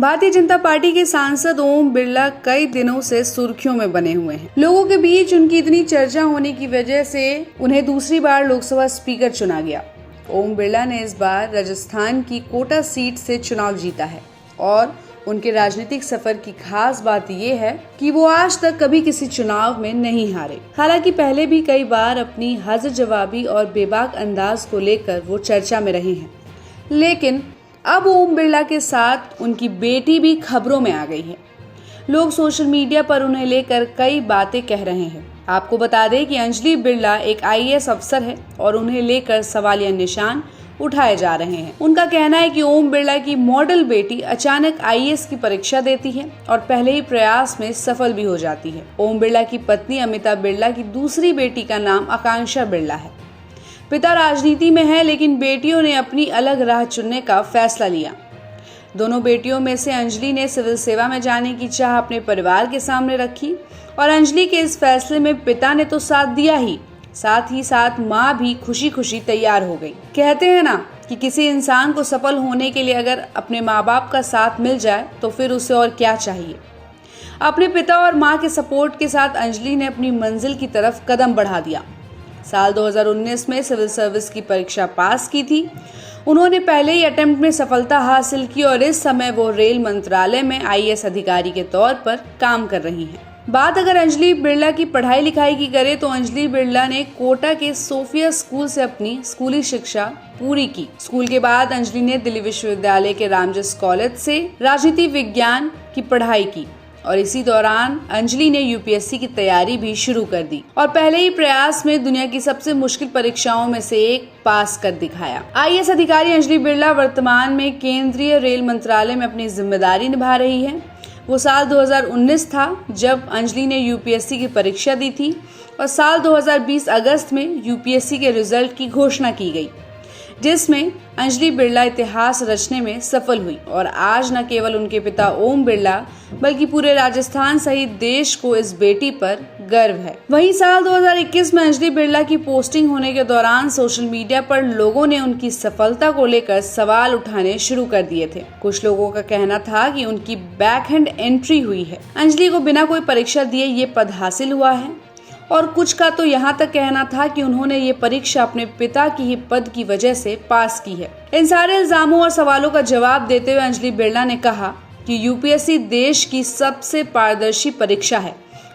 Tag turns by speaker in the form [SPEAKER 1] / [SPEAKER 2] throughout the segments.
[SPEAKER 1] Bharatiya Janata party के सांसद ओम बिरला कई दिनों से सुर्खियों में बने हुए हैं। लोगों के बीच उनकी इतनी चर्चा होने की वजह से उन्हें दूसरी बार लोकसभा स्पीकर चुना गया। ओम बिरला ने इस बार राजस्थान की कोटा सीट से चुनाव जीता है और उनके राजनीतिक सफर की खास बात यह है कि वो आज तक कभी किसी चुनाव में नहीं हारे। हालांकि पहले भी कई बार अपनी हाजिर जवाबी और बेबाक अंदाज को लेकर वो चर्चा में रहे हैं, लेकिन अब ओम बिरला के साथ उनकी बेटी भी खबरों में आ गई है। लोग सोशल मीडिया पर उन्हें लेकर कई बातें कह रहे हैं। आपको बता दें कि अंजलि बिरला एक आईएएस अफसर है और उन्हें लेकर सवालिया निशान उठाए जा रहे हैं। उनका कहना है कि ओम बिरला की मॉडल बेटी अचानक आईएएस की परीक्षा देती है और पहले ही प्रयास में सफल भी हो जाती है। ओम बिरला की पत्नी अमिता बिरला की दूसरी बेटी का नाम आकांक्षा बिरला है। पिता राजनीति में है, लेकिन बेटियों ने अपनी अलग राह चुनने का फैसला लिया। दोनों बेटियों में से अंजलि ने सिविल सेवा में जाने की चाह अपने परिवार के सामने रखी और अंजलि के इस फैसले में पिता ने तो साथ दिया ही साथ माँ भी खुशी खुशी तैयार हो गई। कहते हैं ना कि किसी इंसान को सफल होने के लिए अगर अपने माँ बाप का साथ मिल जाए तो फिर उसे और क्या चाहिए। अपने पिता और माँ के सपोर्ट के साथ अंजलि ने अपनी मंजिल की तरफ कदम बढ़ा दिया। साल 2019 में सिविल सर्विस की परीक्षा पास की थी। उन्होंने पहले ही अटेम्प्ट में सफलता हासिल की और इस समय वो रेल मंत्रालय में आईएएस अधिकारी के तौर पर काम कर रही हैं। बात अगर अंजलि बिरला की पढ़ाई लिखाई की करें तो अंजलि बिरला ने कोटा के सोफिया स्कूल से अपनी स्कूली शिक्षा पूरी की। स्कूल के बाद अंजलि ने दिल्ली विश्वविद्यालय के रामजस कॉलेज से राजनीति विज्ञान की पढ़ाई की और इसी दौरान अंजलि ने यूपीएससी की तैयारी भी शुरू कर दी और पहले ही प्रयास में दुनिया की सबसे मुश्किल परीक्षाओं में से एक पास कर दिखाया। आईएएस अधिकारी अंजलि बिरला वर्तमान में केंद्रीय रेल मंत्रालय में अपनी जिम्मेदारी निभा रही है। वो साल 2019 था जब अंजलि ने यूपीएससी की परीक्षा दी थी और साल 2020 अगस्त में यूपीएससी के रिजल्ट की घोषणा की गई, जिसमें अंजलि बिरला इतिहास रचने में सफल हुई और आज न केवल उनके पिता ओम बिरला बल्कि पूरे राजस्थान सहित देश को इस बेटी पर गर्व है। वहीं साल 2021 में अंजलि बिरला की पोस्टिंग होने के दौरान सोशल मीडिया पर लोगों ने उनकी सफलता को लेकर सवाल उठाने शुरू कर दिए थे। कुछ लोगों का कहना था कि उनकी बैकहैंड एंट्री हुई है, अंजलि को बिना कोई परीक्षा दिए ये पद हासिल हुआ है और कुछ का तो यहाँ तक कहना था कि उन्होंने ये परीक्षा अपने पिता की ही पद की वजह से पास की है। इन सारे इल्जामों और सवालों का जवाब देते हुए अंजलि बिरला ने कहा कि यूपीएससी देश की सबसे पारदर्शी परीक्षा है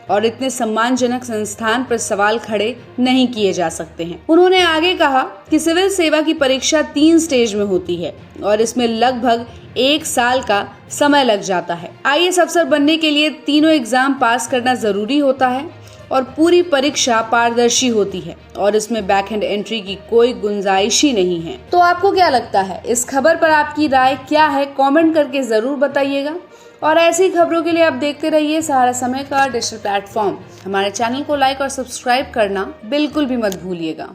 [SPEAKER 1] और इतने सम्मानजनक संस्थान पर सवाल खड़े नहीं किए जा सकते हैं। उन्होंने आगे कहा कि सिविल सेवा की परीक्षा 3 स्टेज में होती है और इसमें लगभग 1 साल का समय लग जाता है। आईएएस अफसर बनने के लिए तीनों एग्जाम पास करना जरूरी होता है और पूरी परीक्षा पारदर्शी होती है और इसमें बैकहैंड एंट्री की कोई गुंजाइश ही नहीं है। तो आपको क्या लगता है, इस खबर पर आपकी राय क्या है? कमेंट करके जरूर बताइएगा और ऐसी खबरों के लिए आप देखते रहिए सहारा समय का डिजिटल प्लेटफॉर्म। हमारे चैनल को लाइक और सब्सक्राइब करना बिल्कुल भी मत भूलिएगा।